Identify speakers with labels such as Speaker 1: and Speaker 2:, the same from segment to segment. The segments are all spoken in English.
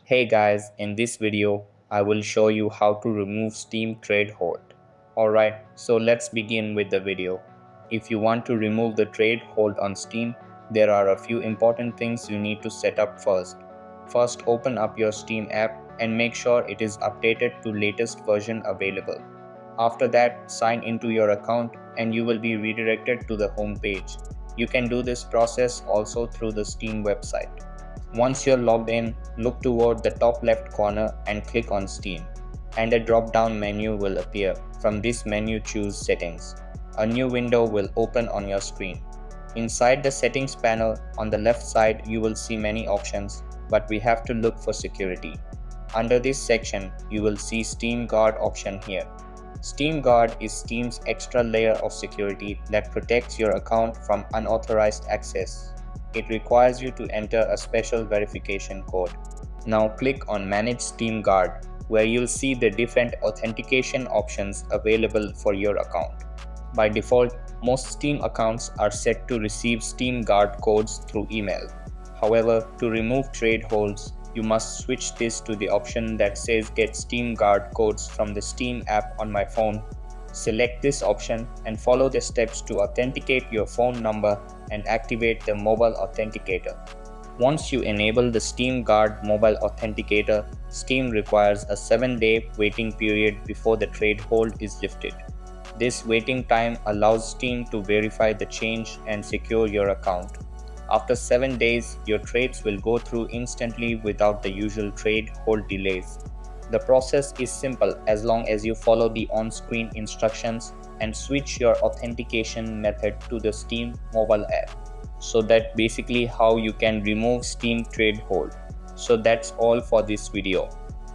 Speaker 1: Hey guys, in this video, I will show you how to remove Steam trade hold. Alright, so let's begin with the video. If you want to remove the trade hold on Steam, there are a few important things you need to set up first. First, open up your Steam app and make sure it is updated to latest version available. After that, sign into your account and you will be redirected to the home page. You can do this process also through the Steam website. Once you're logged in, look toward the top left corner and click on Steam, and a drop-down menu will appear. From this menu, choose Settings. A new window will open on your screen. Inside the Settings panel, on the left side, you will see many options, but we have to look for Security. Under this section, you will see Steam Guard option here. Steam Guard is Steam's extra layer of security that protects your account from unauthorized access. It requires you to enter a special verification code. Now click on Manage Steam Guard, where you'll see the different authentication options available for your account. By default, most Steam accounts are set to receive Steam Guard codes through email. However, to remove trade holds, you must switch this to the option that says Get Steam Guard codes from the Steam app on my phone. Select this option and follow the steps to authenticate your phone number and activate the mobile authenticator. Once you enable the Steam Guard Mobile Authenticator, Steam requires a 7-day waiting period before the trade hold is lifted. This waiting time allows Steam to verify the change and secure your account. After 7 days, your trades will go through instantly without the usual trade hold delays. The process is simple as long as you follow the on-screen instructions and switch your authentication method to the Steam mobile app. So that's basically how you can remove Steam trade hold. So that's all for this video.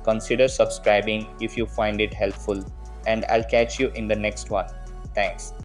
Speaker 1: Consider subscribing if you find it helpful, and I'll catch you in the next one. Thanks.